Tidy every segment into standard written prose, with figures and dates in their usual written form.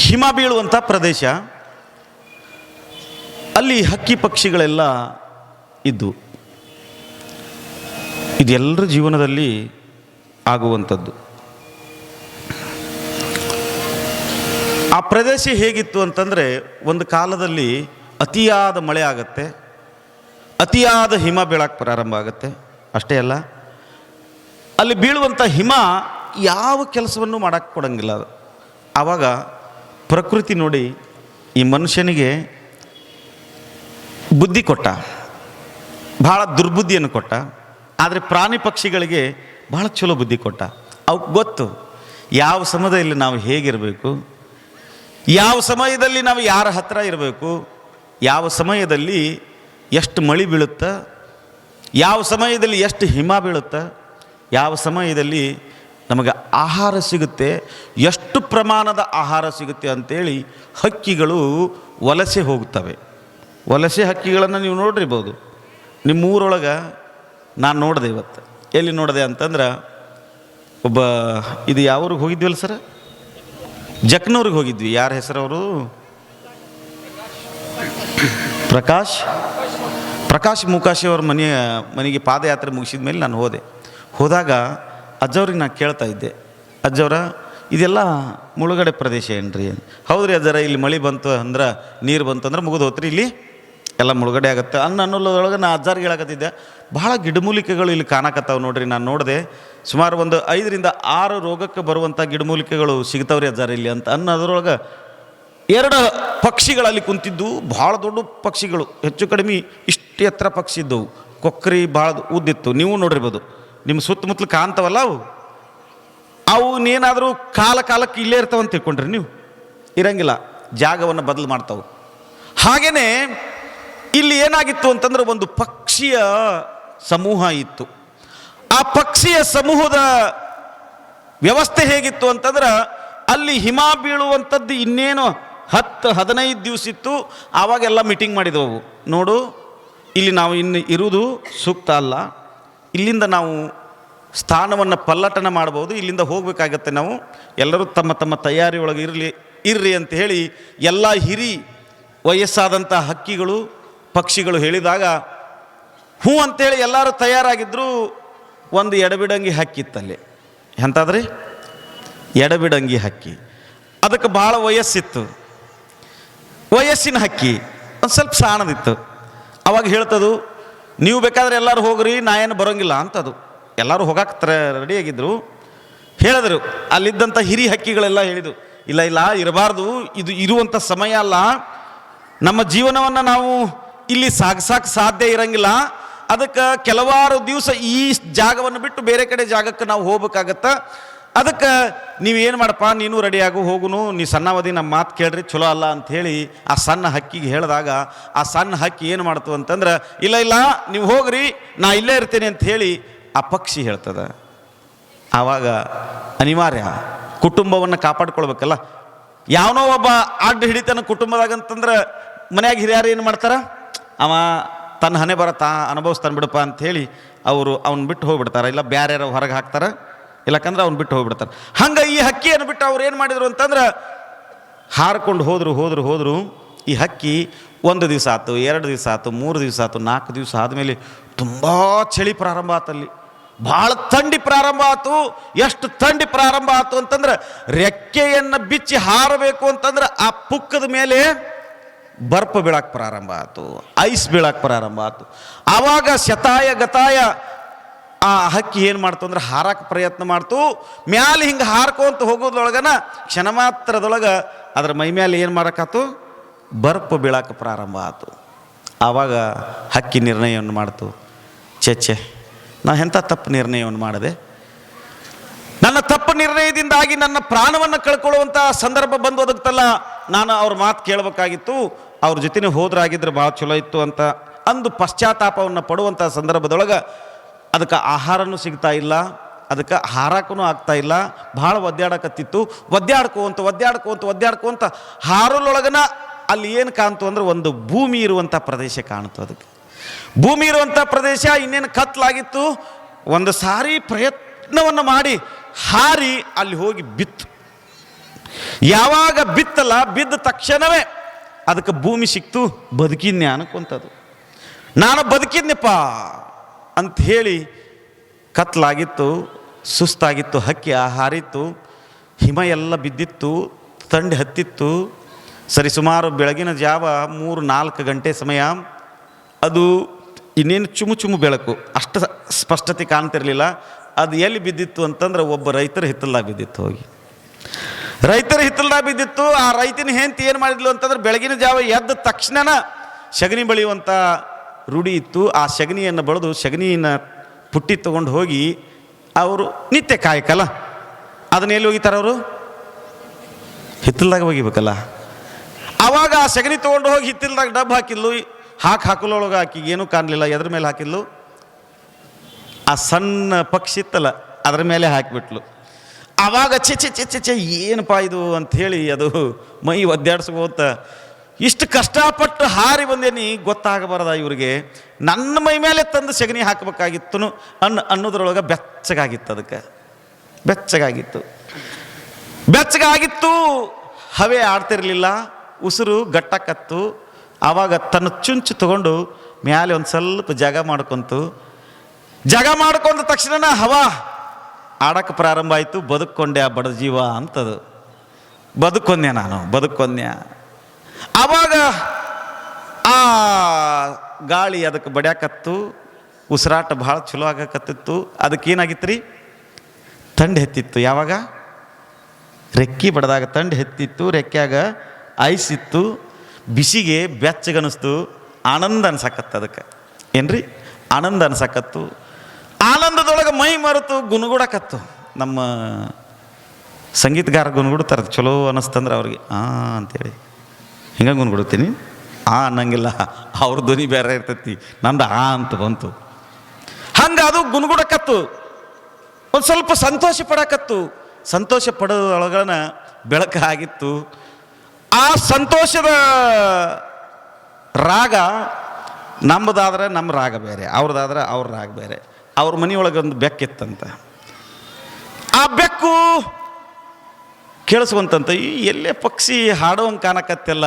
ಹಿಮ ಬೀಳುವಂಥ ಪ್ರದೇಶ. ಅಲ್ಲಿ ಹಕ್ಕಿ ಪಕ್ಷಿಗಳೆಲ್ಲ ಇದ್ದು, ಇದೆಲ್ಲರ ಜೀವನದಲ್ಲಿ ಆಗುವಂಥದ್ದು. ಆ ಪ್ರದೇಶ ಹೇಗಿತ್ತು ಅಂತಂದರೆ, ಒಂದು ಕಾಲದಲ್ಲಿ ಅತಿಯಾದ ಮಳೆ ಆಗುತ್ತೆ, ಅತಿಯಾದ ಹಿಮ ಬೀಳಕ್ಕೆ ಪ್ರಾರಂಭ ಆಗುತ್ತೆ. ಅಷ್ಟೇ ಅಲ್ಲ, ಅಲ್ಲಿ ಬೀಳುವಂಥ ಹಿಮ ಯಾವ ಕೆಲಸವನ್ನು ಮಾಡೋಕ್ಕೆ ಕೊಡೋಂಗಿಲ್ಲ. ಅದು ಆವಾಗ ಪ್ರಕೃತಿ ನೋಡಿ ಈ ಮನುಷ್ಯನಿಗೆ ಬುದ್ಧಿ ಕೊಟ್ಟ, ಭಾಳ ದುರ್ಬುದ್ಧಿಯನ್ನು ಕೊಟ್ಟ. ಆದರೆ ಪ್ರಾಣಿ ಪಕ್ಷಿಗಳಿಗೆ ಭಾಳ ಚಲೋ ಬುದ್ಧಿ ಕೊಟ್ಟ. ಅವಕ್ಕೆ ಗೊತ್ತು ಯಾವ ಸಮಯದಲ್ಲಿ ನಾವು ಹೇಗಿರಬೇಕು, ಯಾವ ಸಮಯದಲ್ಲಿ ನಾವು ಯಾರ ಹತ್ತಿರ ಇರಬೇಕು, ಯಾವ ಸಮಯದಲ್ಲಿ ಎಷ್ಟು ಮಳೆ ಬೀಳುತ್ತಾ, ಯಾವ ಸಮಯದಲ್ಲಿ ಎಷ್ಟು ಹಿಮ ಬೀಳುತ್ತಾ, ಯಾವ ಸಮಯದಲ್ಲಿ ನಮಗೆ ಆಹಾರ ಸಿಗುತ್ತೆ, ಎಷ್ಟು ಪ್ರಮಾಣದ ಆಹಾರ ಸಿಗುತ್ತೆ ಅಂಥೇಳಿ ಹಕ್ಕಿಗಳು ವಲಸೆ ಹೋಗ್ತವೆ. ವಲಸೆ ಹಕ್ಕಿಗಳನ್ನು ನೀವು ನೋಡಿರ್ಬೋದು. ನಿಮ್ಮ ಊರೊಳಗೆ ನಾನು ನೋಡಿದೆ. ಇವತ್ತು ಎಲ್ಲಿ ನೋಡಿದೆ ಅಂತಂದ್ರೆ, ಒಬ್ಬ ಇದು ಯಾವ್ರಿಗೆ ಹೋಗಿದ್ವಲ್ಲ ಸರ್, ಜಕ್ನೂರಿಗೆ ಹೋಗಿದ್ವಿ. ಯಾರ ಹೆಸರವರು? ಪ್ರಕಾಶ್ ಮುಕಾಶಿ ಅವ್ರ ಮನೆಗೆ ಪಾದಯಾತ್ರೆ ಮುಗಿಸಿದ ಮೇಲೆ ನಾನು ಹೋದಾಗ ಅಜ್ಜವ್ರಿಗೆ ನಾನು ಕೇಳ್ತಾ ಇದ್ದೆ, ಅಜ್ಜವ್ರ ಇದೆಲ್ಲ ಮುಳುಗಡೆ ಪ್ರದೇಶ ಏನ್ರಿ? ಹೌದ್ರಿ ಅಜ್ಜರ, ಇಲ್ಲಿ ಮಳೆ ಬಂತು ಅಂದ್ರೆ, ನೀರು ಬಂತು ಅಂದ್ರೆ ಮುಗಿದು ಹೋತ್ರಿ, ಇಲ್ಲಿ ಎಲ್ಲ ಮುಳುಗಡೆ ಆಗುತ್ತೆ ಅನ್ನೋದ್ರೊಳಗೆ ನಾನು ಅಜ್ಜಾರಿಗೆ ಹೇಳಕತ್ತಿದ್ದೆ. ಭಾಳ ಗಿಡಮೂಲಿಕೆಗಳು ಇಲ್ಲಿ ಕಾಣಕತ್ತಾವೆ ನೋಡ್ರಿ. ನಾನು ನೋಡಿದೆ, ಸುಮಾರು ಒಂದು 5 ರಿಂದ 6 ರೋಗಕ್ಕೆ ಬರುವಂಥ ಗಿಡಮೂಲಿಕೆಗಳು ಸಿಗ್ತಾವ್ರಿ ಅಜ್ಜಾರ ಇಲ್ಲಿ ಅಂತ ಅನ್ನೋದ್ರೊಳಗೆ 2 ಪಕ್ಷಿಗಳಲ್ಲಿ ಕುಂತಿದ್ದು. ಭಾಳ ದೊಡ್ಡ ಪಕ್ಷಿಗಳು, ಹೆಚ್ಚು ಕಡಿಮೆ ಇಷ್ಟು ಎತ್ತರ ಪಕ್ಷಿ ಇದ್ದವು. ಕೊಕ್ಕರಿ ಭಾಳ ಉದ್ದಿತ್ತು. ನೀವು ನೋಡಿರ್ಬೋದು, ನಿಮ್ಮ ಸುತ್ತಮುತ್ತಲು ಕಾಣ್ತಾವಲ್ಲ ಅವು ಏನಾದರೂ ಕಾಲಕ್ಕೆ ಇಲ್ಲೇ ಇರ್ತಾವಂತ ತಿಳ್ಕೊಂಡ್ರಿ ನೀವು? ಇರಂಗಿಲ್ಲ, ಜಾಗವನ್ನು ಬದಲು ಮಾಡ್ತಾವೆ. ಹಾಗೆಯೇ ಇಲ್ಲಿ ಏನಾಗಿತ್ತು ಅಂತಂದ್ರೆ, ಒಂದು ಪಕ್ಷಿಯ ಸಮೂಹ ಇತ್ತು. ಆ ಪಕ್ಷಿಯ ಸಮೂಹದ ವ್ಯವಸ್ಥೆ ಹೇಗಿತ್ತು ಅಂತಂದ್ರೆ, ಅಲ್ಲಿ ಹಿಮ ಬೀಳುವಂಥದ್ದು ಇನ್ನೇನು 10-15 ದಿವಸ ಇತ್ತು. ಆವಾಗೆಲ್ಲ ಮೀಟಿಂಗ್ ಮಾಡಿದವು. ನೋಡು, ಇಲ್ಲಿ ನಾವು ಇನ್ನು ಇರುವುದು ಸೂಕ್ತ ಅಲ್ಲ, ಇಲ್ಲಿಂದ ನಾವು ಸ್ಥಾನವನ್ನು ಪಲ್ಲಟನ ಮಾಡ್ಬೋದು, ಇಲ್ಲಿಂದ ಹೋಗಬೇಕಾಗತ್ತೆ, ನಾವು ಎಲ್ಲರೂ ತಮ್ಮ ತಮ್ಮ ತಯಾರಿ ಒಳಗೆ ಇರ್ರಿ ಅಂತ ಹೇಳಿ ಎಲ್ಲ ಹಿರಿ ವಯಸ್ಸಾದಂಥ ಹಕ್ಕಿಗಳು ಪಕ್ಷಿಗಳು ಹೇಳಿದಾಗ ಹ್ಞೂ ಅಂತೇಳಿ ಎಲ್ಲರೂ ತಯಾರಾಗಿದ್ದರು. ಒಂದು ಎಡಬಿಡಂಗಿ ಹಕ್ಕಿತ್ತಲ್ಲಿ. ಎಂತಾದ್ರಿ? ಎಡಬಿಡಂಗಿ ಹಕ್ಕಿ. ಅದಕ್ಕೆ ಭಾಳ ವಯಸ್ಸಿತ್ತು, ವಯಸ್ಸಿನ ಹಕ್ಕಿ, ಒಂದು ಸ್ವಲ್ಪ ಸಾಣದಿತ್ತು. ಅವಾಗ ಹೇಳ್ತದು, ನೀವು ಬೇಕಾದ್ರೆ ಎಲ್ಲರೂ ಹೋಗ್ರಿ, ನಾ ಏನು ಬರೋಂಗಿಲ್ಲ ಅಂತದು. ಎಲ್ಲರೂ ಹೋಗಕ್ಕೆ ರೆಡಿಯಾಗಿದ್ದರು. ಹೇಳಿದ್ರು, ಅಲ್ಲಿದ್ದಂಥ ಹಿರಿ ಹಕ್ಕಿಗಳೆಲ್ಲ ಹೇಳಿದು, ಇಲ್ಲ ಇರಬಾರ್ದು, ಇದು ಇರುವಂಥ ಸಮಯ ಅಲ್ಲ, ನಮ್ಮ ಜೀವನವನ್ನು ನಾವು ಇಲ್ಲಿ ಸಾಗಿಸೋಕೆ ಸಾಧ್ಯ ಇರಂಗಿಲ್ಲ, ಅದಕ್ಕೆ ಕೆಲವಾರು ದಿವಸ ಈ ಜಾಗವನ್ನು ಬಿಟ್ಟು ಬೇರೆ ಕಡೆ ಜಾಗಕ್ಕೆ ನಾವು ಹೋಗ್ಬೇಕಾಗತ್ತೆ. ಅದಕ್ಕೆ ನೀವೇನು ಮಾಡಪ್ಪ, ನೀನು ರೆಡಿಯಾಗು, ಹೋಗುನು, ನೀ ಸಣ್ಣವಧಿ ನಮ್ಮ ಮಾತು ಕೇಳ್ರಿ, ಚಲೋ ಅಲ್ಲ ಅಂಥೇಳಿ ಆ ಸಣ್ಣ ಹಕ್ಕಿಗೆ ಹೇಳಿದಾಗ, ಆ ಸಣ್ಣ ಹಕ್ಕಿ ಏನು ಮಾಡ್ತು ಅಂತಂದ್ರೆ, ಇಲ್ಲ ನೀವು ಹೋಗ್ರಿ, ನಾ ಇಲ್ಲೇ ಇರ್ತೇನೆ ಅಂತ ಹೇಳಿ ಆ ಪಕ್ಷಿ ಹೇಳ್ತದೆ. ಆವಾಗ ಅನಿವಾರ್ಯ, ಕುಟುಂಬವನ್ನು ಕಾಪಾಡ್ಕೊಳ್ಬೇಕಲ್ಲ. ಯಾವನೋ ಒಬ್ಬ ಅಡ್ಡ ಹಿಡಿತಾನ ಕುಟುಂಬದಾಗಂತಂದ್ರೆ, ಮನ್ಯಾಗ ಹಿರಿಯರು ಏನು ಮಾಡ್ತಾರ, ಅವ ತನ್ನ ಹಣೆ ಬರತ್ತಾ ಅನುಭವಿಸ್ತಾನೆ ಬಿಡಪ್ಪ ಅಂಥೇಳಿ ಅವ್ನು ಬಿಟ್ಟು ಹೋಗ್ಬಿಡ್ತಾರೆ, ಇಲ್ಲ ಬೇರೆ ಯಾರೋ ಹೊರಗೆ ಹಾಕ್ತಾರೆ, ಇಲ್ಲಕಂದ್ರೆ ಅವ್ನು ಬಿಟ್ಟು ಹೋಗ್ಬಿಡ್ತಾರೆ. ಹಂಗೆ ಈ ಹಕ್ಕಿಯನ್ನು ಬಿಟ್ಟು ಅವ್ರು ಏನು ಮಾಡಿದ್ರು ಅಂತಂದ್ರೆ, ಹಾರ್ಕೊಂಡು ಹೋದರು. ಈ ಹಕ್ಕಿ 1 ದಿವಸ ಆಯ್ತು, 2 ದಿವಸ ಆಯ್ತು, 3 ದಿವಸ ಆಯ್ತು, 4 ದಿವಸ ಆದಮೇಲೆ ತುಂಬ ಚಳಿ ಪ್ರಾರಂಭ ಆತಲ್ಲಿ, ಭಾಳ ಥಂಡಿ ಪ್ರಾರಂಭ ಆಯ್ತು. ಎಷ್ಟು ಥಂಡಿ ಪ್ರಾರಂಭ ಆಯ್ತು ಅಂತಂದ್ರೆ, ರೆಕ್ಕೆಯನ್ನು ಬಿಚ್ಚಿ ಹಾರಬೇಕು ಅಂತಂದ್ರೆ ಆ ಪುಕ್ಕದ ಮೇಲೆ ಬರ್ಫ ಬೀಳಕ್ಕೆ ಪ್ರಾರಂಭ ಆಯ್ತು, ಐಸ್ ಬೀಳಕ್ಕೆ ಪ್ರಾರಂಭ ಆಯ್ತು. ಆವಾಗ ಶತಾಯ ಗತಾಯ ಆ ಹಕ್ಕಿ ಏನು ಮಾಡ್ತು ಅಂದ್ರೆ, ಹಾರಕ್ಕೆ ಪ್ರಯತ್ನ ಮಾಡ್ತು. ಮ್ಯಾಲೆ ಹಿಂಗೆ ಹಾರ್ಕೊಂತ ಹೋಗೋದ್ರೊಳಗನ ಕ್ಷಣ ಮಾತ್ರದೊಳಗೆ ಅದ್ರ ಮೈ ಮೇಲೆ ಏನು ಮಾಡೋಕ್ಕಾಯ್ತು, ಬರ್ಫ ಬೀಳಕ್ಕೆ ಪ್ರಾರಂಭ ಆಯ್ತು. ಆವಾಗ ಹಕ್ಕಿ ನಿರ್ಣಯವನ್ನು ಮಾಡ್ತು, ಛೆ ನಾ ಎಂಥ ತಪ್ಪು ನಿರ್ಣಯವನ್ನು ಮಾಡಿದೆ, ನನ್ನ ತಪ್ಪು ನಿರ್ಣಯದಿಂದಾಗಿ ನನ್ನ ಪ್ರಾಣವನ್ನು ಕಳ್ಕೊಳ್ಳುವಂಥ ಸಂದರ್ಭ ಬಂದು ಒದಗ್ತಲ್ಲ, ನಾನು ಅವ್ರ ಮಾತು ಕೇಳಬೇಕಾಗಿತ್ತು, ಅವ್ರ ಜೊತೆನೇ ಹೋದ್ರಾಗಿದ್ರೆ ಭಾಳ ಚಲೋ ಇತ್ತು ಅಂತ ಅಂದು ಪಶ್ಚಾತ್ತಾಪವನ್ನು ಪಡುವಂಥ ಸಂದರ್ಭದೊಳಗೆ ಅದಕ್ಕೆ ಆಹಾರನೂ ಸಿಗ್ತಾ ಇಲ್ಲ, ಅದಕ್ಕೆ ಹಾರಕ್ಕೂ ಆಗ್ತಾ ಇಲ್ಲ, ಭಾಳ ಒದ್ದಾಡಕತ್ತಿತ್ತು. ಒದ್ದಾಡ್ಕೊಂತ ಹಾರಲೊಳಗನ ಅಲ್ಲಿ ಏನು ಕಾಣ್ತು ಅಂದ್ರೆ, ಒಂದು ಭೂಮಿ ಇರುವಂಥ ಪ್ರದೇಶ ಕಾಣ್ತು. ಅದಕ್ಕೆ ಭೂಮಿ ಇರುವಂಥ ಪ್ರದೇಶ ಇನ್ನೇನು ಕತ್ಲಾಗಿತ್ತು. ಒಂದು ಸಾರಿ ಪ್ರಯತ್ನವನ್ನು ಮಾಡಿ ಹಾರಿ ಅಲ್ಲಿ ಹೋಗಿ ಬಿತ್ತು. ಯಾವಾಗ ಬಿತ್ತಲ್ಲ, ಬಿದ್ದ ತಕ್ಷಣವೇ ಅದಕ್ಕೆ ಭೂಮಿ ಸಿಕ್ತು, ಬದುಕಿದ್ನ್ಯಾ ಅನ್ಕೊಂತದು. ನಾನು ಬದುಕಿದ್ನಪ್ಪ ಅಂತ ಹೇಳಿ ಕತ್ಲಾಗಿತ್ತು, ಸುಸ್ತಾಗಿತ್ತು, ಹಕ್ಕಿ ಹಾರಿತ್ತು, ಹಿಮ ಎಲ್ಲ ಬಿದ್ದಿತ್ತು, ಥಂಡಿ ಹತ್ತಿತ್ತು. ಸರಿ ಸುಮಾರು ಬೆಳಗಿನ ಜಾವ 3-4 ಗಂಟೆ ಸಮಯ. ಅದು ಇನ್ನೇನು ಚುಮು ಬೆಳಕು, ಅಷ್ಟು ಸ್ಪಷ್ಟತೆ ಕಾಣ್ತಿರಲಿಲ್ಲ. ಅದು ಎಲ್ಲಿ ಬಿದ್ದಿತ್ತು ಅಂತಂದ್ರೆ ಒಬ್ಬ ರೈತರ ಹಿತ್ತಲ್ದಾಗ ಬಿದ್ದಿತ್ತು. ಹೋಗಿ ರೈತರ ಹಿತ್ತಲ್ದಾಗ ಬಿದ್ದಿತ್ತು. ಆ ರೈತನ ಹೆಂಡತಿ ಏನು ಮಾಡಿದ್ಲು ಅಂತಂದ್ರೆ ಬೆಳಗಿನ ಜಾವ ಎದ್ದ ತಕ್ಷಣ ಸಗಣಿ ಬಳಿಯುವಂಥ ರೂಢಿ ಇತ್ತು. ಆ ಸಗಣಿಯನ್ನು ಬಳಿದು ಸಗಣಿನ ಪುಟ್ಟಿ ತೊಗೊಂಡು ಹೋಗಿ ಅವರು ನಿತ್ಯ ಕಾಯಕಲ್ಲ, ಅದನ್ನ ಎಲ್ಲಿ ಹೋಗಿತಾರೆ ಅವರು? ಹಿತ್ತಲ್ದಾಗ ಒಗಿಬೇಕಲ್ಲ. ಆವಾಗ ಆ ಸಗಣಿ ತೊಗೊಂಡು ಹೋಗಿ ಹಿತ್ತಲ್ದಾಗ ಡಬ್ಬು ಹಾಕಿದ್ಲು. ಹಾಕಲೊಳಗೆ ಆಕಿಗೆ ಏನೂ ಕಾಣಲಿಲ್ಲ. ಎದ್ರ ಮೇಲೆ ಹಾಕಿದ್ಲು? ಆ ಸಣ್ಣ ಪಕ್ಷಿ ಇತ್ತಲ್ಲ ಅದ್ರ ಮೇಲೆ ಹಾಕಿಬಿಟ್ಲು. ಆವಾಗ ಚೆ ಏನಪ್ಪ ಇದು ಅಂಥೇಳಿ ಅದು ಮೈ ಒದ್ದಾಡ್ಸ್ಕೋತ, ಇಷ್ಟು ಕಷ್ಟಪಟ್ಟು ಹಾರಿ ಬಂದೇನಿ, ಗೊತ್ತಾಗಬಾರ್ದ ಇವ್ರಿಗೆ, ನನ್ನ ಮೈ ಮೇಲೆ ತಂದು ಸಗಣಿ ಹಾಕಬೇಕಾಗಿತ್ತು ಅನ್ನೋದ್ರೊಳಗೆ ಬೆಚ್ಚಗಾಗಿತ್ತು. ಅದಕ್ಕೆ ಬೆಚ್ಚಗಾಗಿತ್ತು. ಹವೆ ಆಡ್ತಿರ್ಲಿಲ್ಲ, ಉಸಿರು ಗಟ್ಟಕತ್ತು. ಆವಾಗ ತನ್ನ ಚುಂಚು ತಗೊಂಡು ಮ್ಯಾಲೆ ಒಂದು ಸ್ವಲ್ಪ ಜಾಗ ಮಾಡ್ಕೊಂಡ ತಕ್ಷಣ ಹವಾ ಆಡಕ್ಕೆ ಪ್ರಾರಂಭ ಆಯಿತು. ಬದುಕೊಂಡೆ ಆ ಬಡ ಜೀವ ಅಂತದು. ಬದುಕೊಂಡೆ. ಆವಾಗ ಆ ಗಾಳಿ ಅದಕ್ಕೆ ಬಡಿಯಾಕತ್ತು, ಉಸಿರಾಟ ಭಾಳ ಚಲೋ ಆಗಕತ್ತಿತ್ತು. ಅದಕ್ಕೇನಾಗಿತ್ತು ರೀ? ಥಂಡಿ ಹತ್ತಿತ್ತು. ಯಾವಾಗ? ರೆಕ್ಕಿ ಬಡ್ದಾಗ ಥಂಡಿ ಹತ್ತಿತ್ತು, ರೆಕ್ಕ್ಯಾಗ ಐಸಿತ್ತು, ಬಿಸಿಗೆ ಬೆಚ್ಚಗನಿಸ್ತು, ಆನಂದ ಅನ್ಸಕತ್ತು. ಅದಕ್ಕೆ ಏನ್ರಿ? ಆನಂದ ಅನ್ಸಕತ್ತು. ಆನಂದದೊಳಗೆ ಮೈ ಮರೆತು ಗುಣಗುಡಕತ್ತು. ನಮ್ಮ ಸಂಗೀತಗಾರ ಗುಣಗುಡ್ತಾರೆ, ಚಲೋ ಅನ್ನಿಸ್ತಂದ್ರೆ ಅವ್ರಿಗೆ ಅಂತೇಳಿ ಹಿಂಗೆ ಗುಣಗುಡ್ತೀನಿ. ಅನ್ನಂಗಿಲ್ಲ, ಅವ್ರ ಧ್ವನಿ ಬೇರೆ ಇರ್ತೈತಿ, ನಂದು ಅಂತ ಬಂತು. ಹಂಗೆ ಅದು ಗುಣಗುಡಕತ್ತು. ಒಂದು ಸ್ವಲ್ಪ ಸಂತೋಷ ಪಡಕತ್ತು. ಸಂತೋಷ ಪಡೋದೊಳಗನ ಬೆಳಕು ಆಗಿತ್ತು. ಆ ಸಂತೋಷದ ರಾಗ ನಮ್ಮದಾದ್ರೆ ನಮ್ಮ ರಾಗ ಬೇರೆ, ಅವ್ರದ್ದಾದ್ರೆ ಅವ್ರ ರಾಗ ಬೇರೆ. ಅವ್ರ ಮನೆಯೊಳಗೊಂದು ಬೆಕ್ಕಿತ್ತಂತ. ಆ ಬೆಕ್ಕು ಕೇಳಿಸ್ಕೊಂತಂತ, ಎಲ್ಲೇ ಪಕ್ಷಿ ಹಾಡೋವಂಗೆ ಕಾಣಕತ್ತಿಲ್ಲ,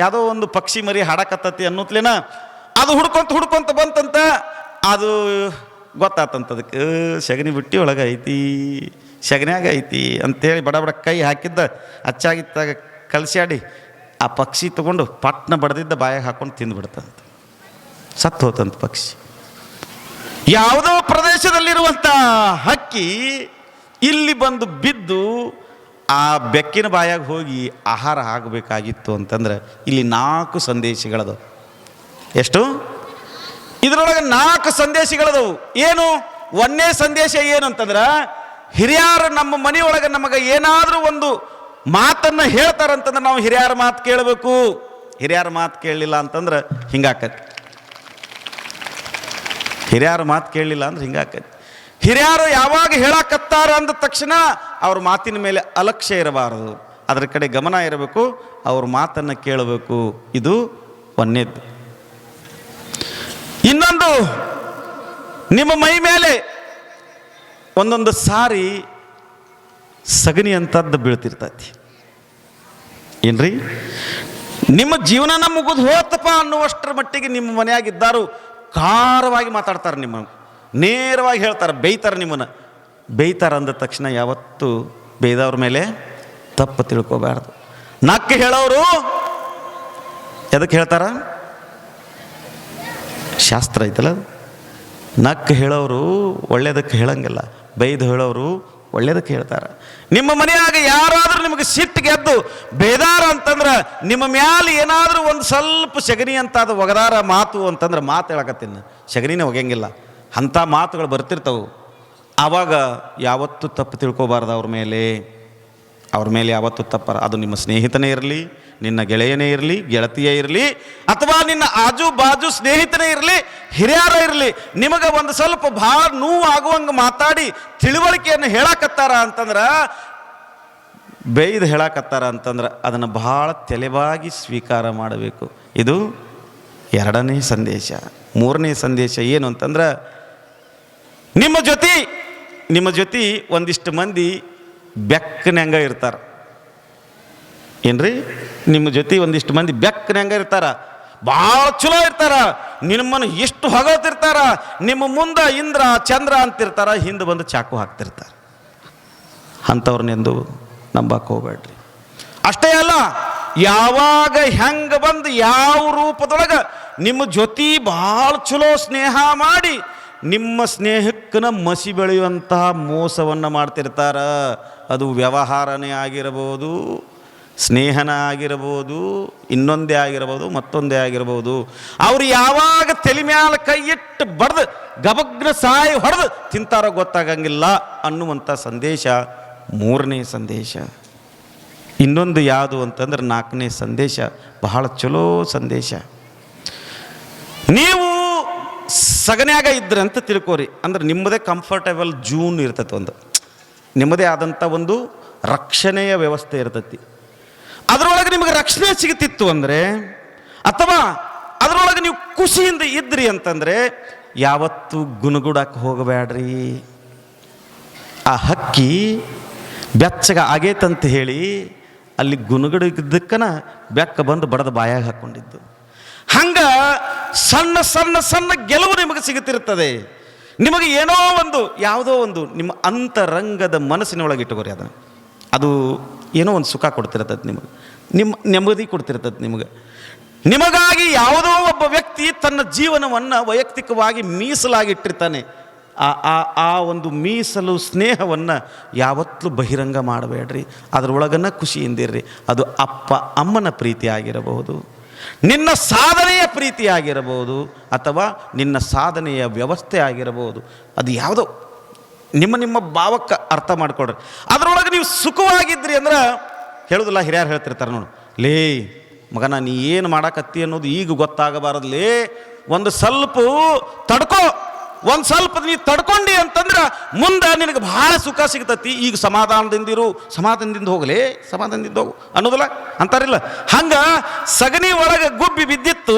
ಯಾವುದೋ ಒಂದು ಪಕ್ಷಿ ಮರಿ ಹಾಡಕತ್ತತಿ ಅನ್ನೋತ್ಲೇನ ಅದು ಹುಡ್ಕೊಂತ ಬಂತಂತ. ಅದು ಗೊತ್ತಾತಂತ ಅದಕ್ಕೆ, ಸಗಣಿ ಬುಟ್ಟಿ ಒಳಗೆ ಐತಿ, ಸಗಣಿಯಾಗ ಐತಿ ಅಂತೇಳಿ ಬಡ ಕೈ ಹಾಕಿದ್ದ ಅಚ್ಚಾಗಿತ್ತಾಗ ಕಲಸಾಡಿ ಆ ಪಕ್ಷಿ ತೊಗೊಂಡು ಪಟ್ನ ಬಡ್ದಿದ್ದ ಬಾಯಾಗ ಹಾಕೊಂಡು ತಿಂದುಬಿಡ್ತಂತ. ಸತ್ತು ಹೋತಂತ ಪಕ್ಷಿ. ಯಾವುದೋ ಪ್ರದೇಶದಲ್ಲಿರುವಂಥ ಹಕ್ಕಿ ಇಲ್ಲಿ ಬಂದು ಬಿದ್ದು ಆ ಬೆಕ್ಕಿನ ಬಾಯಾಗ ಹೋಗಿ ಆಹಾರ ಆಗಬೇಕಾಗಿತ್ತು ಅಂತಂದ್ರೆ ಇಲ್ಲಿ 4 ಸಂದೇಶಗಳದವು. ಎಷ್ಟು? ಇದರೊಳಗೆ 4 ಸಂದೇಶಗಳದವು. ಏನು? ಒಂದನೇ ಸಂದೇಶ ಏನು ಅಂತಂದ್ರೆ, ಹಿರಿಯರು ನಮ್ಮ ಮನೆಯೊಳಗೆ ನಮಗೆ ಏನಾದರೂ ಒಂದು ಮಾತನ್ನು ಹೇಳ್ತಾರಂತಂದ್ರೆ ನಾವು ಹಿರಿಯರ ಮಾತು ಕೇಳಬೇಕು. ಹಿರಿಯರ ಮಾತು ಕೇಳಲಿಲ್ಲ ಅಂತಂದ್ರೆ ಹಿಂಗಾಕತಿ. ಹಿರಿಯರ ಮಾತು ಕೇಳಲಿಲ್ಲ ಅಂದ್ರೆ ಹಿಂಗಾಕತಿ. ಹಿರಿಯರು ಯಾವಾಗ ಹೇಳಕತ್ತಾರ ಅಂದ ತಕ್ಷಣ ಅವ್ರ ಮಾತಿನ ಮೇಲೆ ಅಲಕ್ಷ್ಯ ಇರಬಾರದು, ಅದರ ಕಡೆ ಗಮನ ಇರಬೇಕು, ಅವ್ರ ಮಾತನ್ನು ಕೇಳಬೇಕು. ಇದು ಒಂದನೇದ್ದು. ಇನ್ನೊಂದು, ನಿಮ್ಮ ಮೈ ಮೇಲೆ ಒಂದೊಂದು ಸಾರಿ ಸಗಣಿ ಅಂತದ್ದು ಬೀಳ್ತಿರ್ತೈತಿ. ಏನ್ರಿ? ನಿಮ್ಮ ಜೀವನನ ಮುಗಿದು ಹೋತಪ್ಪ ಅನ್ನುವಷ್ಟರ ಮಟ್ಟಿಗೆ ನಿಮ್ಮ ಮನೆಯಾಗಿದ್ದಾರು ಖಾರವಾಗಿ ಮಾತಾಡ್ತಾರೆ, ನಿಮ್ಮ ನೇರವಾಗಿ ಹೇಳ್ತಾರೆ, ಬೈತಾರೆ. ನಿಮ್ಮನ್ನು ಬೈತಾರೆ ಅಂದ ತಕ್ಷಣ ಯಾವತ್ತೂ ಬೈದವ್ರ ಮೇಲೆ ತಪ್ಪು ತಿಳ್ಕೋಬಾರ್ದು. ನಕ್ಕ ಹೇಳೋರು ಎದಕ್ಕೆ ಹೇಳ್ತಾರ? ಶಾಸ್ತ್ರ ಐತಲ್ಲ. ನಕ್ಕ ಹೇಳೋರು ಒಳ್ಳೇದಕ್ಕೆ ಹೇಳಂಗಿಲ್ಲ, ಬೈದು ಹೇಳೋರು ಒಳ್ಳೇದಕ್ಕೆ ಹೇಳ್ತಾರೆ. ನಿಮ್ಮ ಮನೆಯಾಗ ಯಾರಾದರೂ ನಿಮಗೆ ಸಿಟ್ಟು ಗೆದ್ದು ಬೇದಾರ ಅಂತಂದ್ರೆ, ನಿಮ್ಮ ಮ್ಯಾಲೆ ಏನಾದರೂ ಒಂದು ಸ್ವಲ್ಪ ಸಗಣಿ ಅಂತ ಅದು ಒಗದಾರ ಮಾತು ಅಂತಂದ್ರೆ, ಮಾತು ಹೇಳಕತ್ತೀನಿ, ಸಗಣಿನೇ ಒಗೆಯಂಗಿಲ್ಲ, ಅಂಥ ಮಾತುಗಳು ಬರ್ತಿರ್ತವೆ. ಆವಾಗ ಯಾವತ್ತೂ ತಪ್ಪು ತಿಳ್ಕೊಬಾರ್ದು ಅವ್ರ ಮೇಲೆ ಯಾವತ್ತೂ ತಪ್ಪಾರ. ಅದು ನಿಮ್ಮ ಸ್ನೇಹಿತನೇ ಇರಲಿ, ನಿನ್ನ ಗೆಳೆಯನೇ ಇರಲಿ, ಗೆಳತಿಯೇ ಇರಲಿ, ಅಥವಾ ನಿನ್ನ ಆಜು ಬಾಜು ಸ್ನೇಹಿತನೇ ಇರಲಿ, ಹಿರಿಯರ ಇರಲಿ, ನಿಮಗೆ ಒಂದು ಸ್ವಲ್ಪ ಭಾಳ ನೋವು ಆಗುವಂಗೆ ಮಾತಾಡಿ ತಿಳುವಳಿಕೆಯನ್ನು ಹೇಳಕತ್ತಾರ ಅಂತಂದ್ರೆ, ಬೈದು ಹೇಳಕತ್ತಾರ ಅಂತಂದ್ರೆ ಅದನ್ನು ಭಾಳ ತೆಲೆವಾಗಿ ಸ್ವೀಕಾರ ಮಾಡಬೇಕು. ಇದು 2ನೇ ಸಂದೇಶ. 3ನೇ ಸಂದೇಶ ಏನು ಅಂತಂದ್ರೆ, ನಿಮ್ಮ ಜೊತೆ ಒಂದಿಷ್ಟು ಮಂದಿ ಬೆಕ್ಕನಂಗ ಇರ್ತಾರೆ. ಏನ್ರಿ, ನಿಮ್ಮ ಜೊತೆ ಒಂದಿಷ್ಟು ಮಂದಿ ಬೆಕ್ಕನಂಗೆ ಇರ್ತಾರ, ಭಾಳ ಚಲೋ ಇರ್ತಾರ, ನಿಮ್ಮನ್ನು ಎಷ್ಟು ಹೊಗಳ್ತಿರ್ತಾರ, ನಿಮ್ಮ ಮುಂದೆ ಇಂದ್ರ ಚಂದ್ರ ಅಂತಿರ್ತಾರ, ಹಿಂದೆ ಬಂದು ಚಾಕು ಹಾಕ್ತಿರ್ತಾರೆ. ಅಂಥವ್ರನ್ನೆಂದು ನಂಬಕ್ಕೆ ಹೋಗ್ಬೇಡ್ರಿ. ಅಷ್ಟೇ ಅಲ್ಲ, ಯಾವಾಗ ಹೆಂಗೆ ಬಂದು ಯಾವ ರೂಪದೊಳಗೆ ನಿಮ್ಮ ಜೊತೆ ಭಾಳ ಚಲೋ ಸ್ನೇಹ ಮಾಡಿ ನಿಮ್ಮ ಸ್ನೇಹಕ್ಕನ ಮಸಿ ಬೆಳೆಯುವಂತಹ ಮೋಸವನ್ನು ಮಾಡ್ತಿರ್ತಾರ. ಅದು ವ್ಯವಹಾರನೇ ಆಗಿರಬಹುದು, ಸ್ನೇಹನ ಆಗಿರಬಹುದು, ಇನ್ನೊಂದೇ ಆಗಿರ್ಬೋದು, ಮತ್ತೊಂದೇ ಆಗಿರ್ಬೋದು. ಅವ್ರು ಯಾವಾಗ ತಲೆ ಮ್ಯಾಲ ಕೈ ಇಟ್ಟು ಬಡ್ದು ಗಬಗ್ನ ಸಾಯಿ ಹೊಡೆದು ತಿಂತಾರೋ ಗೊತ್ತಾಗಂಗಿಲ್ಲ ಅನ್ನುವಂಥ ಸಂದೇಶ ಮೂರನೇ ಸಂದೇಶ. ಇನ್ನೊಂದು ಯಾವುದು ಅಂತಂದ್ರೆ ನಾಲ್ಕನೇ ಸಂದೇಶ, ಬಹಳ ಚಲೋ ಸಂದೇಶ. ನೀವು ಸಗನ್ಯಾಗ ಇದ್ರಿ ಅಂತ ತಿಳ್ಕೋರಿ, ಅಂದ್ರೆ ನಿಮ್ಮದೇ ಕಂಫರ್ಟೇಬಲ್ ಜೂನ್ ಇರ್ತೈತಿ, ಒಂದು ನಿಮ್ಮದೇ ಆದಂಥ ಒಂದು ರಕ್ಷಣೆಯ ವ್ಯವಸ್ಥೆ ಇರ್ತೈತಿ. ಅದರೊಳಗೆ ನಿಮಗೆ ರಕ್ಷಣೆ ಸಿಗುತ್ತಿತ್ತು ಅಂದರೆ, ಅಥವಾ ಅದರೊಳಗೆ ನೀವು ಖುಷಿಯಿಂದ ಇದ್ರಿ ಅಂತಂದರೆ ಯಾವತ್ತೂ ಗುನುಗುಡಕ್ಕೆ ಹೋಗಬೇಡ್ರಿ. ಆ ಹಕ್ಕಿ ಬೆಚ್ಚಗ ಆಗೇತಂತ ಹೇಳಿ ಅಲ್ಲಿ ಗುನುಗುಡಿದ್ದಕ್ಕನ ಬೆಕ್ಕ ಬಂದು ಬಡದ ಬಾಯಾಗ ಹಾಕ್ಕೊಂಡಿದ್ದು. ಹಂಗೆ ಸಣ್ಣ ಸಣ್ಣ ಸಣ್ಣ ಗೆಲುವು ನಿಮಗೆ ಸಿಗುತ್ತಿರ್ತದೆ. ನಿಮಗೆ ಏನೋ ಒಂದು ಯಾವುದೋ ಒಂದು ನಿಮ್ಮ ಅಂತರಂಗದ ಮನಸ್ಸಿನೊಳಗೆ ಇಟ್ಟುಕೋರಿ, ಅದು ಏನೋ ಒಂದು ಸುಖ ಕೊಡ್ತಿರ್ತದೆ ನಿಮಗೆ, ನಿಮ್ಮ ನೆಮ್ಮದಿ ಕೊಡ್ತಿರ್ತದೆ ನಿಮಗಾಗಿ ಯಾವುದೋ ಒಬ್ಬ ವ್ಯಕ್ತಿ ತನ್ನ ಜೀವನವನ್ನು ವೈಯಕ್ತಿಕವಾಗಿ ಮೀಸಲಾಗಿಟ್ಟಿರ್ತಾನೆ. ಆ ಒಂದು ಮೀಸಲು ಸ್ನೇಹವನ್ನು ಯಾವತ್ತೂ ಬಹಿರಂಗ ಮಾಡಬೇಡ್ರಿ. ಅದರೊಳಗನ್ನ ಖುಷಿಯಿಂದಿರ್ರಿ. ಅದು ಅಪ್ಪ ಅಮ್ಮನ ಪ್ರೀತಿ ಆಗಿರಬಹುದು, ನಿನ್ನ ಸಾಧನೆಯ ಪ್ರೀತಿ ಆಗಿರಬಹುದು, ಅಥವಾ ನಿನ್ನ ಸಾಧನೆಯ ವ್ಯವಸ್ಥೆ ಆಗಿರಬಹುದು. ಅದು ಯಾವುದೋ ನಿಮ್ಮ ಭಾವಕ್ಕೆ ಅರ್ಥ ಮಾಡ್ಕೊಡ್ರಿ. ಅದರೊಳಗೆ ನೀವು ಸುಖವಾಗಿದ್ರಿ ಅಂದ್ರೆ ಹೇಳೋದಿಲ್ಲ, ಹಿರಿಯರು ಹೇಳ್ತಿರ್ತಾರೆ ನೋಡು, ಲೇ ಮಗನ ನೀ ಏನು ಮಾಡಾಕತ್ತಿ ಅನ್ನೋದು ಈಗ ಗೊತ್ತಾಗಬಾರದ್ಲೇ, ಒಂದು ಸ್ವಲ್ಪ ತಡ್ಕೋ, ಒಂದು ಸ್ವಲ್ಪ ನೀ ತಡ್ಕೊಂಡಿ ಅಂತಂದ್ರೆ ಮುಂದೆ ನಿನಗೆ ಭಾಳ ಸುಖ ಸಿಗ್ತತಿ. ಈಗ ಸಮಾಧಾನದಿಂದಿರು, ಸಮಾಧಾನದಿಂದ ಹೋಗಲೇ, ಸಮಾಧಾನದಿಂದ ಹೋಗು ಅನ್ನೋದಿಲ್ಲ ಅಂತಾರಿಲ್ಲ. ಹಂಗೆ ಸಗಣಿ ಒಳಗೆ ಗುಬ್ಬಿ ಬಿದ್ದಿತ್ತು,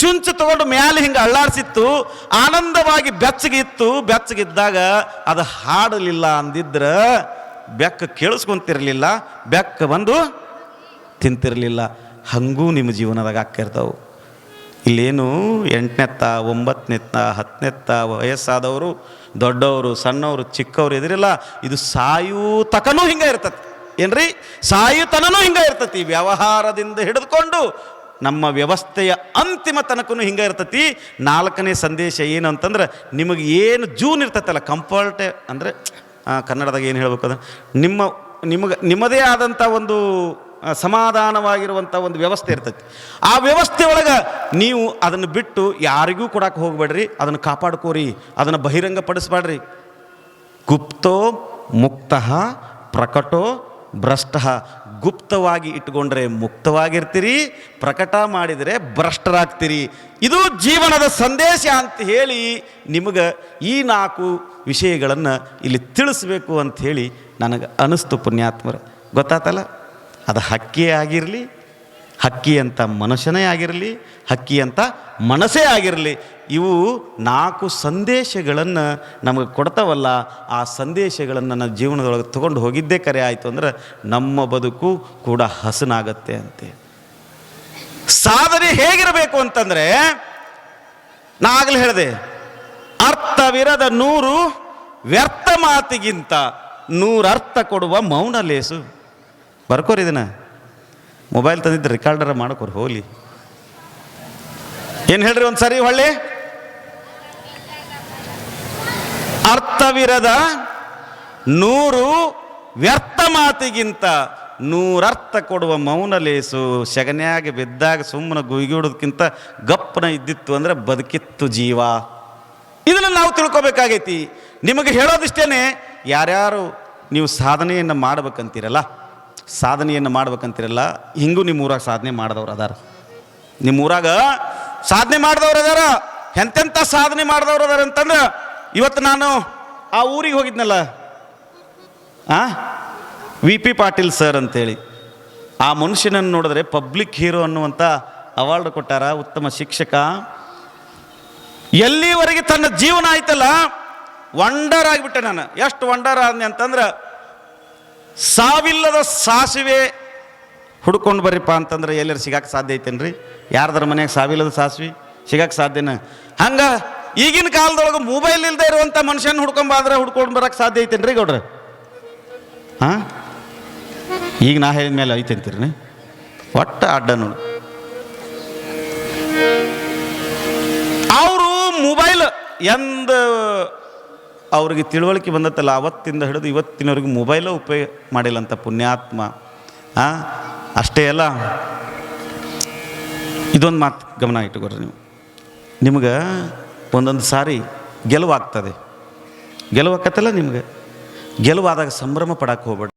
ಚುಂಚು ತಗೊಂಡು ಮ್ಯಾಲೆ ಹಿಂಗೆ ಅಳ್ಳಾಡ್ಸಿತ್ತು, ಆನಂದವಾಗಿ ಬೆಚ್ಚಗಿತ್ತು. ಬೆಚ್ಚಗಿದ್ದಾಗ ಅದು ಹಾಡಲಿಲ್ಲ ಅಂದಿದ್ರೆ ಬೆಕ್ಕ ಕೇಳಿಸ್ಕೊಂತಿರಲಿಲ್ಲ, ಬೆಕ್ಕ ಬಂದು ತಿಂತಿರಲಿಲ್ಲ. ಹಂಗೂ ನಿಮ್ಮ ಜೀವನದಾಗ ಆಕ್ಕಿರ್ತಾವೆ. ಇಲ್ಲೇನು 8ನೇತ್ತ 9ನೇತ್ತ 10ನೇತ್ತ ವಯಸ್ಸಾದವರು, ದೊಡ್ಡವರು, ಸಣ್ಣವರು, ಚಿಕ್ಕವರು ಎದುರಿಲ್ಲ. ಇದು ಸಾಯೂ ತಕನೂ ಹಿಂಗೆ ಇರ್ತತಿ. ಏನ್ರಿ, ಸಾಯುತನೂ ಹಿಂಗೆ ಇರ್ತತಿ. ವ್ಯವಹಾರದಿಂದ ಹಿಡಿದುಕೊಂಡು ನಮ್ಮ ವ್ಯವಸ್ಥೆಯ ಅಂತಿಮ ತನಕನೂ ಹಿಂಗೆ ಇರ್ತತಿ. 4ನೇ ಸಂದೇಶ ಏನು ಅಂತಂದ್ರೆ, ನಿಮಗೆ ಏನು ಜೂನ್ ಇರ್ತೈತಲ್ಲ, ಕಂಫರ್ಟೇ ಅಂದರೆ ಕನ್ನಡದಾಗ ಏನು ಹೇಳ್ಬೇಕು ಅಂದ್ರೆ ನಿಮ್ಮದೇ ಆದಂಥ ಒಂದು ಸಮಾಧಾನವಾಗಿರುವಂಥ ಒಂದು ವ್ಯವಸ್ಥೆ ಇರ್ತೈತಿ. ಆ ವ್ಯವಸ್ಥೆ ಒಳಗೆ ನೀವು ಅದನ್ನು ಬಿಟ್ಟು ಯಾರಿಗೂ ಕೊಡಕ್ಕೆ ಹೋಗಬೇಡ್ರಿ. ಅದನ್ನು ಕಾಪಾಡ್ಕೋರಿ, ಅದನ್ನು ಬಹಿರಂಗಪಡಿಸ್ಬೇಡ್ರಿ. ಗುಪ್ತೋ ಮುಕ್ತಃ ಪ್ರಕಟೋ ಭ್ರಷ್ಟಃ. ಗುಪ್ತವಾಗಿ ಇಟ್ಕೊಂಡ್ರೆ ಮುಕ್ತವಾಗಿರ್ತೀರಿ, ಪ್ರಕಟ ಮಾಡಿದರೆ ಭ್ರಷ್ಟರಾಗ್ತೀರಿ. ಇದು ಜೀವನದ ಸಂದೇಶ ಅಂತ ಹೇಳಿ ನಿಮಗೆ ಈ 4 ವಿಷಯಗಳನ್ನು ಇಲ್ಲಿ ತಿಳಿಸ್ಬೇಕು ಅಂಥೇಳಿ ನನಗೆ ಅನ್ನಿಸ್ತು. ಪುಣ್ಯಾತ್ಮರ ಗೊತ್ತಾತಲ್ಲ, ಅದು ಹಕ್ಕಿಯೇ ಆಗಿರಲಿ, ಹಕ್ಕಿ ಅಂತ ಮನುಷ್ಯನೇ ಆಗಿರಲಿ, ಹಕ್ಕಿ ಅಂತ ಮನಸ್ಸೇ ಆಗಿರಲಿ, ಇವು 4 ಸಂದೇಶಗಳನ್ನು ನಮಗೆ ಕೊಡ್ತಾವಲ್ಲ. ಆ ಸಂದೇಶಗಳನ್ನು ನನ್ನ ಜೀವನದೊಳಗೆ ತೊಗೊಂಡು ಹೋಗಿದ್ದೇ ಕರೆ ಆಯಿತು ಅಂದ್ರೆ ನಮ್ಮ ಬದುಕು ಕೂಡ ಹಸನಾಗತ್ತೆ ಅಂತೆ. ಸಾಧನೆ ಹೇಗಿರಬೇಕು ಅಂತಂದರೆ, ನಾ ಆಗಲೇ ಹೇಳಿದೆ, ಅರ್ಥವಿರದ 100 ವ್ಯರ್ಥ ಮಾತಿಗಿಂತ 100 ಅರ್ಥ ಕೊಡುವ ಮೌನ ಲೇಸು. ಬರ್ಕೋರಿ, ಇದನ್ನ ಮೊಬೈಲ್ ತಂದಿದ್ದು ರೆಕಾರ್ಡರ ಮಾಡ್ಕೋರಿ ಹೋಗ್ಲಿ. ಏನು ಹೇಳ್ರಿ ಒಂದು ಸರಿ ಹೊಳ್ಳಿ. ಅರ್ಥವಿರದ 100 ವ್ಯರ್ಥ ಮಾತಿಗಿಂತ 100 ಅರ್ಥ ಕೊಡುವ ಮೌನ ಲೇಸು. ಸಗನ್ಯಾಗ ಬಿದ್ದಾಗ ಸುಮ್ಮನೆ ಗುಯ್ಗಿಡೋದಕ್ಕಿಂತ ಗಪ್ಪನ ಇದ್ದಿತ್ತು ಅಂದ್ರೆ ಬದುಕಿತ್ತು ಜೀವ. ಇದನ್ನು ನಾವು ತಿಳ್ಕೊಬೇಕಾಗೈತಿ. ನಿಮಗೆ ಹೇಳೋದಿಷ್ಟೇ, ಯಾರ್ಯಾರು ನೀವು ಸಾಧನೆಯನ್ನು ಮಾಡ್ಬೇಕಂತೀರಲ್ಲ, ಹಿಂಗೂ ನಿಮ್ಮ ಊರಾಗ ಸಾಧನೆ ಮಾಡಿದವ್ರು ಅದಾರ. ನಿಮ್ಮ ಊರಾಗ ಸಾಧನೆ ಮಾಡಿದವ್ರು ಅದಾರ. ಎಂತೆಂಥ ಸಾಧನೆ ಮಾಡಿದವ್ರು ಅದಾರ ಅಂತಂದ್ರೆ, ಇವತ್ತು ನಾನು ಆ ಊರಿಗೆ ಹೋಗಿದ್ನಲ್ಲ, VP ಪಾಟೀಲ್ ಸರ್ ಅಂತೇಳಿ, ಆ ಮನುಷ್ಯನನ್ನು ನೋಡಿದ್ರೆ ಪಬ್ಲಿಕ್ ಹೀರೋ ಅನ್ನುವಂಥ ಅವಾರ್ಡ್ ಕೊಟ್ಟಾರ. ಉತ್ತಮ ಶಿಕ್ಷಕ. ಎಲ್ಲಿವರೆಗೆ ತನ್ನ ಜೀವನ ಆಯ್ತಲ್ಲ, ವಂಡರ್ ಆಗಿಬಿಟ್ಟೆ ನಾನು. ಎಷ್ಟು ವಂಡರ್ ಆದ್ನೆ ಅಂತಂದ್ರೆ, ಸಾವಿಲ್ಲದ ಸಾಸಿವೆ ಹುಡ್ಕೊಂಡು ಬರ್ರಿಪ್ಪ ಅಂತಂದ್ರೆ ಎಲ್ಲರೂ ಸಿಗಕ್ಕೆ ಸಾಧ್ಯ ಐತೇನು ರೀ? ಯಾರ್ದಾರ ಮನ್ಯಾಗ ಸಾವಿಲ್ಲದ ಸಾಸ್ವಿ ಸಿಗಕ್ಕೆ ಸಾಧ್ಯನ? ಹಂಗೆ ಈಗಿನ ಕಾಲದೊಳಗೆ ಮೊಬೈಲ್ ಇಲ್ಲದೆ ಇರುವಂಥ ಮನುಷ್ಯನ ಹುಡ್ಕೊಂಡು ಬರೋಕ್ಕೆ ಸಾಧ್ಯ ಐತೇನು ರೀ ಗೌಡ್ರೆ? ಹಾಂ, ಈಗ ನಾ ಹೇಳಿದ ಮೇಲೆ ಐತಂತೀರಿ ಒಟ್ಟು ಅಡ್ಡ ನೋಡಿ. ಅವರು ಮೊಬೈಲ್ ಎಂದು ಅವ್ರಿಗೆ ತಿಳುವಳಿಕೆ ಬಂದತ್ತಲ್ಲ, ಅವತ್ತಿಂದ ಹಿಡಿದು ಇವತ್ತಿನವರೆಗೂ ಮೊಬೈಲ ಉಪಯೋಗ ಮಾಡಿಲ್ಲ ಅಂತ ಪುಣ್ಯಾತ್ಮ. ಅಷ್ಟೇ ಅಲ್ಲ, ಇದೊಂದು ಮಾತು ಗಮನ ಇಟ್ಟುಕೊಡ್ರಿ ನೀವು. ನಿಮ್ಗೆ ಒಂದೊಂದು ಸಾರಿ ಗೆಲುವಾಗ್ತದೆ, ಗೆಲುವಾಗತ್ತಲ್ಲ ನಿಮ್ಗೆ. ಗೆಲುವಾದಾಗ ಸಂಭ್ರಮ ಪಡಕ್ಕೆ ಹೋಗ್ಬೇಡಿ.